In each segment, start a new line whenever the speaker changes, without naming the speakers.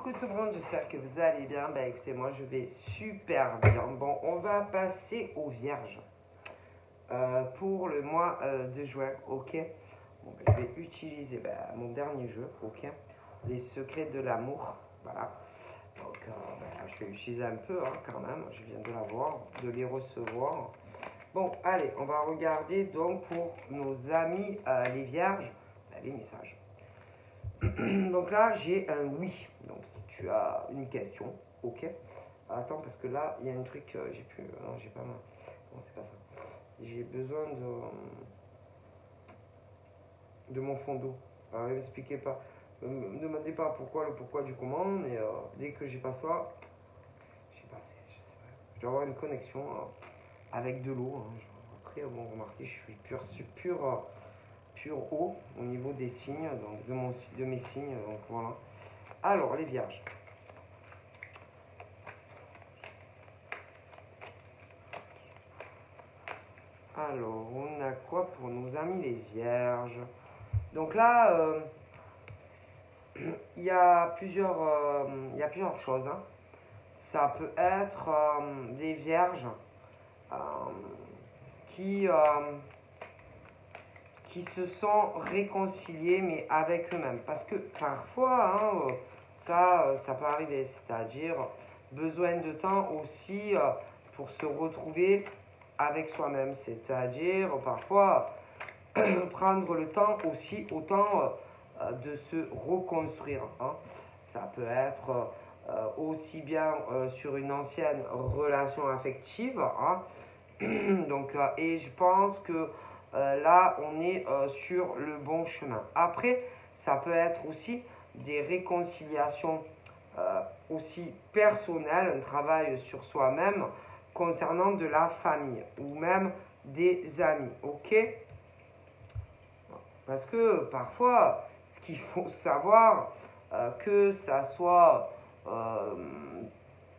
coucou tout le monde, j'espère que vous allez bien. Bah écoutez, moi je vais super bien. Bon, on va passer aux vierges pour le mois de juin, ok. Bon, bah, je vais utiliser mon dernier jeu, ok. Les secrets de l'amour, voilà. Donc je vais utiliser un peu quand même, je viens de l'avoir, de les recevoir. Bon, allez, on va regarder donc pour nos amis les vierges, les messages. Donc là, j'ai un oui. Donc si tu as une question, ok. Attends, parce que là, il y a un truc, j'ai plus. Non, j'ai pas mal. Non, c'est pas ça. J'ai besoin de mon fond d'eau. Alors, ne m'expliquez pas. Ne me demandez pas pourquoi, le pourquoi du comment, mais dès que j'ai pas ça, je sais pas, je sais pas. Je dois avoir une connexion avec de l'eau. Après, bon, remarquez, je suis pur eau au niveau des signes, donc de mes signes, donc voilà. Alors, les vierges. Alors, on a quoi pour nos amis les vierges? Donc là, il y a plusieurs choses. Ça peut être des vierges euh, qui, qui se sont réconciliés, mais avec eux-mêmes. Parce que parfois, ça peut arriver, c'est-à-dire besoin de temps aussi pour se retrouver avec soi-même, c'est-à-dire parfois prendre le temps aussi autant de se reconstruire. Ça peut être aussi bien sur une ancienne relation affective. Donc, et je pense que là, on est sur le bon chemin. Après, ça peut être aussi des réconciliations aussi personnelles, un travail sur soi-même concernant de la famille ou même des amis, ok? Parce que parfois, ce qu'il faut savoir, que ça soit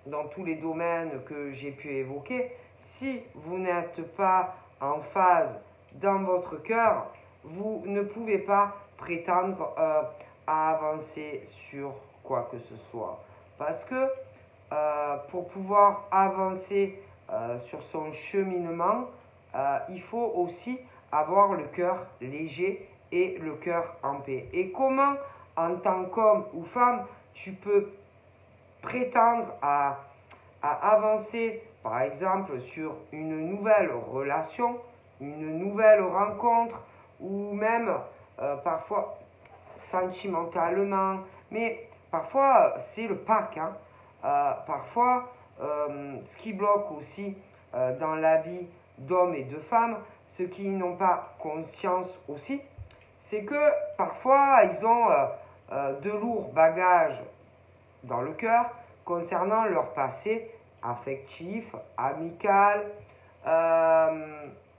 dans tous les domaines que j'ai pu évoquer, si vous n'êtes pas en phase dans votre cœur, vous ne pouvez pas prétendre à avancer sur quoi que ce soit. Parce que pour pouvoir avancer sur son cheminement, il faut aussi avoir le cœur léger et le cœur en paix. Et comment, en tant qu'homme ou femme, tu peux prétendre à avancer, par exemple, sur une nouvelle relation, une nouvelle rencontre, ou même parfois sentimentalement, mais parfois c'est le pack. Parfois, ce qui bloque aussi dans la vie d'hommes et de femmes, ceux qui n'ont pas conscience aussi, c'est que parfois ils ont de lourds bagages dans le cœur concernant leur passé affectif, amical,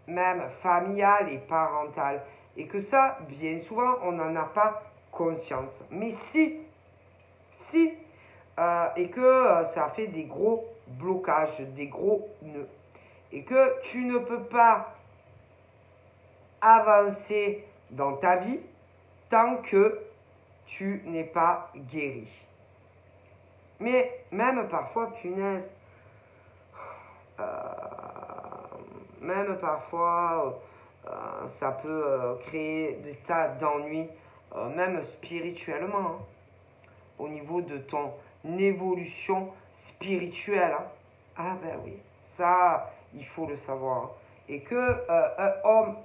même familial et parental. Et que ça, bien souvent, on n'en a pas conscience. Mais si, et que ça fait des gros blocages, des gros nœuds, et que tu ne peux pas avancer dans ta vie tant que tu n'es pas guéri. Mais même parfois, punaise, même parfois, ça peut créer des tas d'ennuis, même spirituellement, au niveau de ton évolution spirituelle. Ah ben oui, ça, il faut le savoir. Et que homme,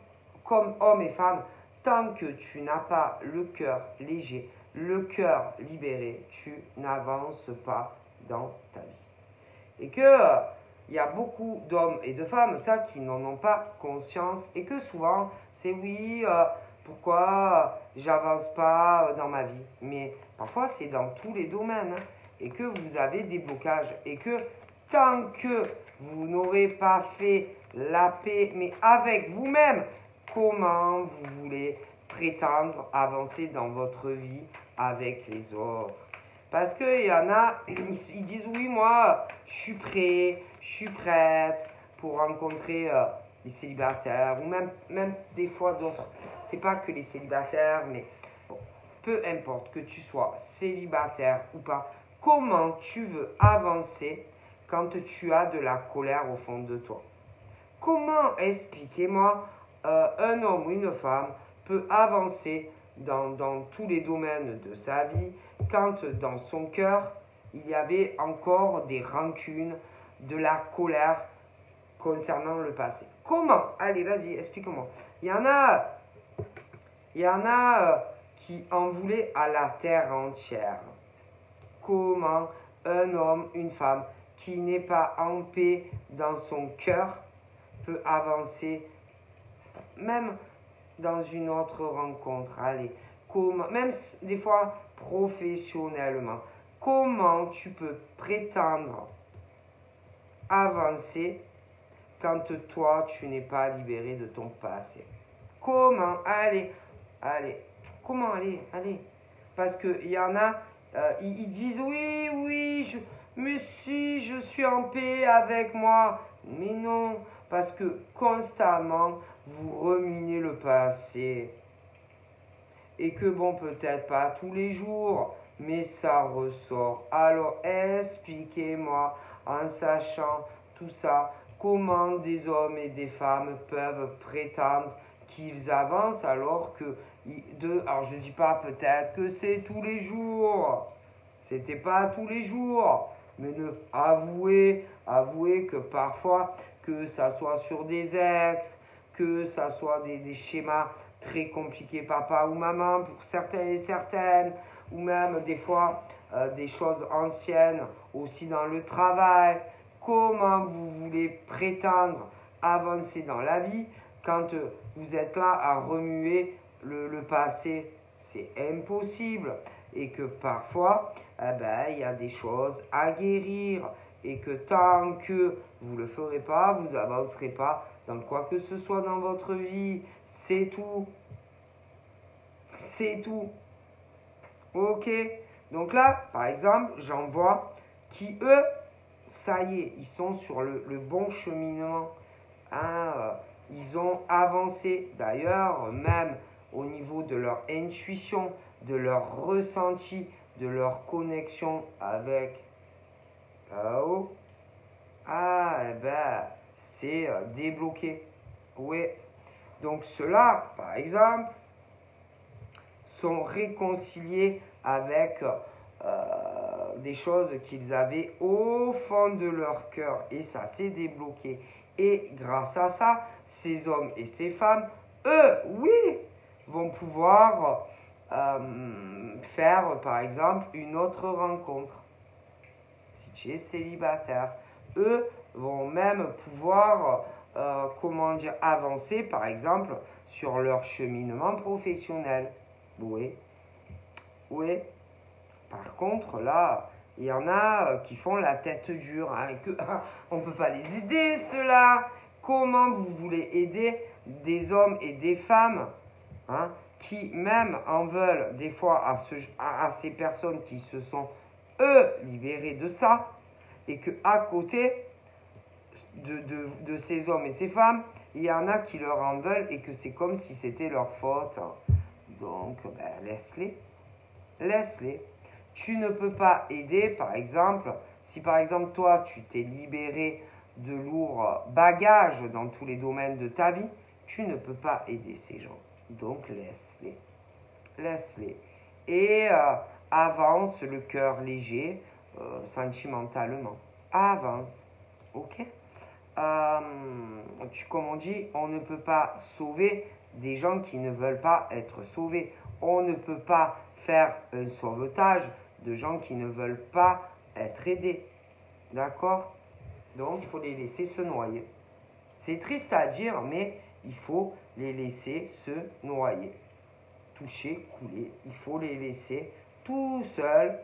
comme homme et femme, tant que tu n'as pas le cœur léger, le cœur libéré, tu n'avances pas dans ta vie. Et que il y a beaucoup d'hommes et de femmes, ça, qui n'en ont pas conscience, et que souvent, c'est oui, pourquoi j'avance pas dans ma vie. Mais parfois, c'est dans tous les domaines, et que vous avez des blocages, et que tant que vous n'aurez pas fait la paix, mais avec vous-même, comment vous voulez prétendre avancer dans votre vie avec les autres? Parce qu'il y en a, ils disent oui, moi, je suis prêt, je suis prête pour rencontrer les célibataires, ou même des fois d'autres. C'est pas que les célibataires, mais bon, peu importe que tu sois célibataire ou pas, Comment tu veux avancer quand tu as de la colère au fond de toi? Comment, expliquez-moi, un homme ou une femme peut avancer dans tous les domaines de sa vie quand dans son cœur, il y avait encore des rancunes, de la colère concernant le passé? Comment? Allez, vas-y, explique-moi. Il y en a, qui en voulaient à la terre entière. Comment un homme, une femme qui n'est pas en paix dans son cœur peut avancer même dans une autre rencontre? Allez, comment, même des fois professionnellement, comment tu peux prétendre avancer quand toi tu n'es pas libéré de ton passé? Comment? Allez, comment? Allez. Parce qu'il y en a, ils disent oui, mais si, je suis en paix avec moi. Mais non, parce que constamment, vous ruminez le passé. Et que bon, peut-être pas tous les jours, mais ça ressort. Alors expliquez-moi, en sachant tout ça, comment des hommes et des femmes peuvent prétendre qu'ils avancent alors que alors je dis pas peut-être que c'est tous les jours, c'était pas tous les jours, mais avouez que parfois, que ça soit sur des ex, que ça soit des schémas très compliqués papa ou maman pour certains et certaines, ou même des fois des choses anciennes aussi dans le travail. Comment vous voulez prétendre avancer dans la vie quand vous êtes là à remuer le passé? C'est impossible. Et que parfois, il y a des choses à guérir. Et que tant que vous ne le ferez pas, vous n'avancerez pas dans quoi que ce soit dans votre vie. C'est tout. C'est tout. Ok? Donc là, par exemple, j'en vois qui, eux, ça y est, ils sont sur le bon cheminement. Hein, ils ont avancé. D'ailleurs, même au niveau de leur intuition, de leur ressenti, de leur connexion avec là-haut, c'est débloqué. Oui. Donc ceux-là, par exemple, sont réconciliés avec des choses qu'ils avaient au fond de leur cœur. Et ça s'est débloqué. Et grâce à ça, ces hommes et ces femmes, eux, oui, vont pouvoir faire, par exemple, une autre rencontre. Si tu es célibataire, eux vont même pouvoir, avancer, par exemple, sur leur cheminement professionnel. Oui. Par contre, là, il y en a qui font la tête dure. On ne peut pas les aider, ceux-là. Comment vous voulez aider des hommes et des femmes qui même en veulent des fois à ces personnes qui se sont, eux, libérés de ça, et qu'à côté de ces hommes et ces femmes, il y en a qui leur en veulent et que c'est comme si c'était leur faute. Donc, laisse-les. Tu ne peux pas aider, par exemple, si par exemple toi, tu t'es libéré de lourds bagages dans tous les domaines de ta vie, tu ne peux pas aider ces gens. Donc, laisse-les. Et avance le cœur léger, sentimentalement. Avance. Ok? Comme on dit, on ne peut pas sauver des gens qui ne veulent pas être sauvés. On ne peut pas faire un sauvetage de gens qui ne veulent pas être aidés. D'accord? Donc, il faut les laisser se noyer. C'est triste à dire, mais il faut les laisser se noyer. Toucher, couler. Il faut les laisser tout seuls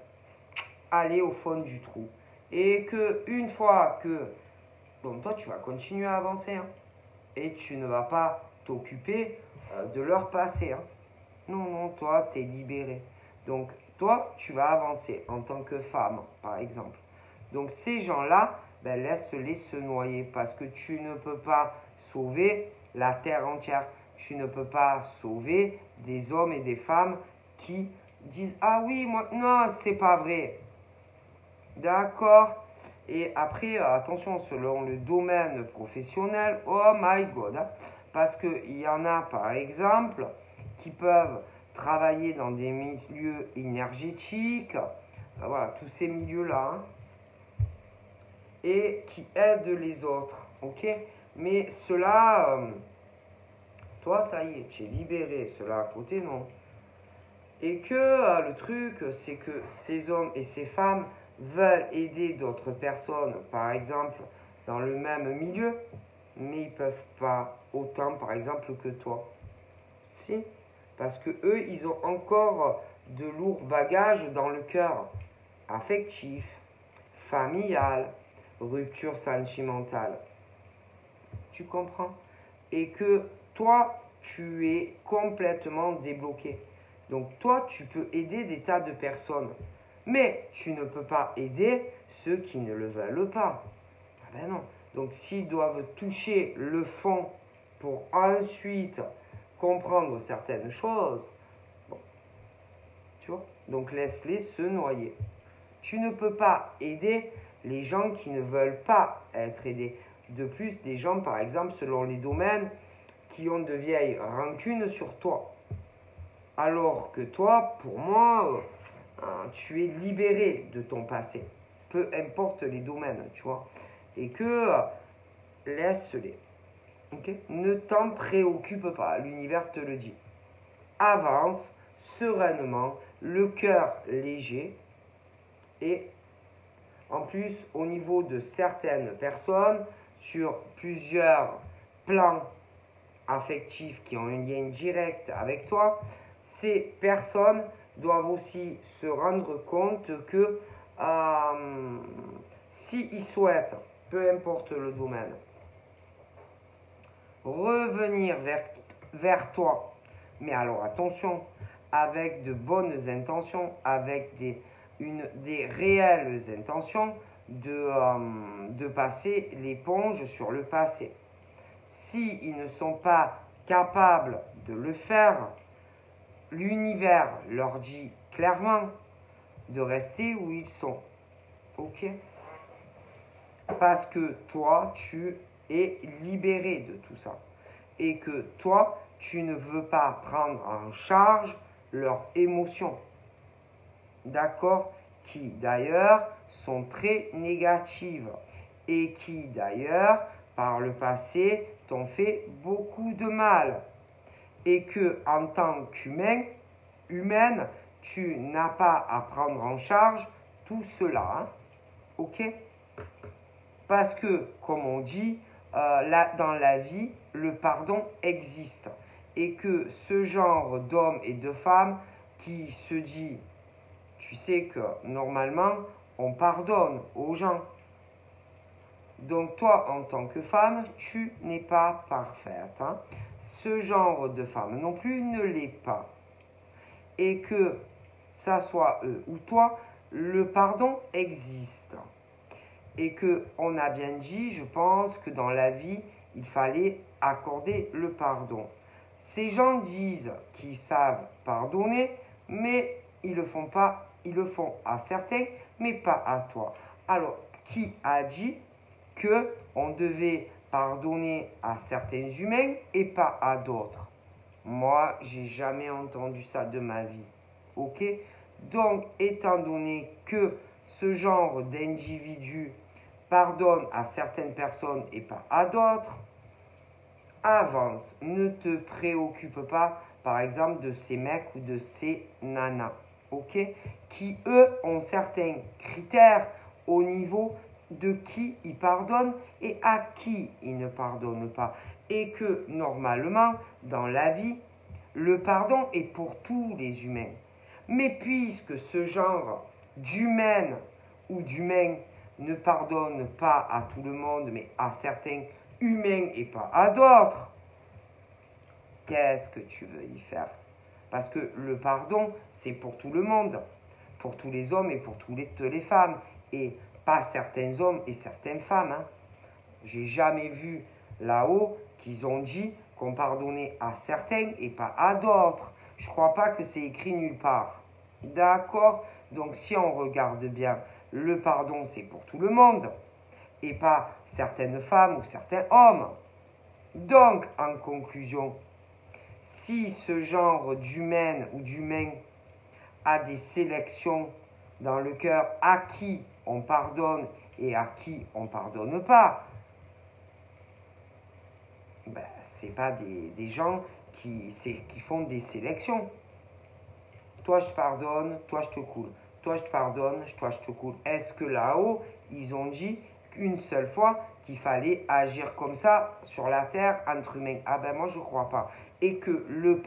aller au fond du trou. Et que une fois que... Bon, toi, tu vas continuer à avancer. Et tu ne vas pas t'occuper de leur passé. Non, toi, tu es libéré. Donc, toi, tu vas avancer en tant que femme, par exemple. Donc, ces gens-là, laisse-les se noyer parce que tu ne peux pas sauver la terre entière. Tu ne peux pas sauver des hommes et des femmes qui disent « Ah oui, moi, non, c'est pas vrai. » D'accord? Et après, attention, selon le domaine professionnel, oh my god, hein, parce qu'il y en a, par exemple, qui peuvent travailler dans des milieux énergétiques, voilà, tous ces milieux-là, hein, et qui aident les autres, ok? Mais cela, toi, ça y est, tu es libéré, cela à côté, non? Et que le truc, c'est que ces hommes et ces femmes veulent aider d'autres personnes, par exemple, dans le même milieu, mais ils peuvent pas autant, par exemple, que toi. Si, parce que eux, ils ont encore de lourds bagages dans le cœur, affectif, familial, rupture sentimentale. Tu comprends? Et que toi, tu es complètement débloqué. Donc toi, tu peux aider des tas de personnes. Mais tu ne peux pas aider ceux qui ne le veulent pas. Ah ben non. Donc s'ils doivent toucher le fond pour ensuite comprendre certaines choses, bon, tu vois, donc laisse-les se noyer. Tu ne peux pas aider les gens qui ne veulent pas être aidés. De plus, des gens, par exemple, selon les domaines, qui ont de vieilles rancunes sur toi. Alors que toi, pour moi, tu es libéré de ton passé. Peu importe les domaines, tu vois. Et que laisse-les. Okay? Ne t'en préoccupe pas, l'univers te le dit. Avance sereinement, le cœur léger. Et en plus, au niveau de certaines personnes, sur plusieurs plans affectifs qui ont un lien direct avec toi, ces personnes doivent aussi se rendre compte que s'ils souhaitent, peu importe le domaine, revenir vers toi, mais alors attention, avec de bonnes intentions, avec des réelles intentions de passer l'éponge sur le passé. S'ils ne sont pas capables de le faire, l'univers leur dit clairement de rester où ils sont. Ok? Parce que toi, tu es libéré de tout ça. Et que toi, tu ne veux pas prendre en charge leurs émotions. D'accord? Qui d'ailleurs sont très négatives. Et qui d'ailleurs, par le passé, t'ont fait beaucoup de mal. Et que en tant humaine, tu n'as pas à prendre en charge tout cela. Hein? Ok? Parce que, comme on dit, dans la vie, le pardon existe. Et que ce genre d'hommes et de femmes qui se dit, tu sais que normalement, on pardonne aux gens. Donc toi, en tant que femme, tu n'es pas parfaite. Hein? Ce genre de femme non plus ne l'est pas. Et que ça soit eux ou toi, le pardon existe. Et que on a bien dit, je pense, que dans la vie, il fallait accorder le pardon. Ces gens disent qu'ils savent pardonner, mais ils le font pas, ils le font à certains, mais pas à toi. Alors, qui a dit que on devait pardonner à certains humains et pas à d'autres? Moi, j'ai jamais entendu ça de ma vie. Ok? Donc, étant donné que ce genre d'individu pardonne à certaines personnes et pas à d'autres, avance. Ne te préoccupe pas, par exemple, de ces mecs ou de ces nanas, ok? Qui, eux, ont certains critères au niveau de qui ils pardonnent et à qui ils ne pardonnent pas. Et que, normalement, dans la vie, le pardon est pour tous les humains. Mais puisque ce genre d'humaine ou d'humain ne pardonne pas à tout le monde, mais à certains humains et pas à d'autres, qu'est-ce que tu veux y faire? Parce que le pardon, c'est pour tout le monde, pour tous les hommes et pour toutes les femmes, et pas certains hommes et certaines femmes. Hein. J'ai jamais vu là-haut qu'ils ont dit qu'on pardonnait à certains et pas à d'autres. Je crois pas que c'est écrit nulle part. D'accord? Donc si on regarde bien le pardon, c'est pour tout le monde, et pas certaines femmes ou certains hommes. Donc, en conclusion, si ce genre d'humaine ou d'humain a des sélections dans le cœur à qui on pardonne et à qui on ne pardonne pas, ben, ce n'est pas des gens qui font des sélections. Toi, je pardonne, toi, je te coule. Toi, je te pardonne, toi, je te coule. Est-ce que là-haut, ils ont dit qu'une seule fois qu'il fallait agir comme ça sur la terre entre humains? Ah ben moi, je ne crois pas. Et que le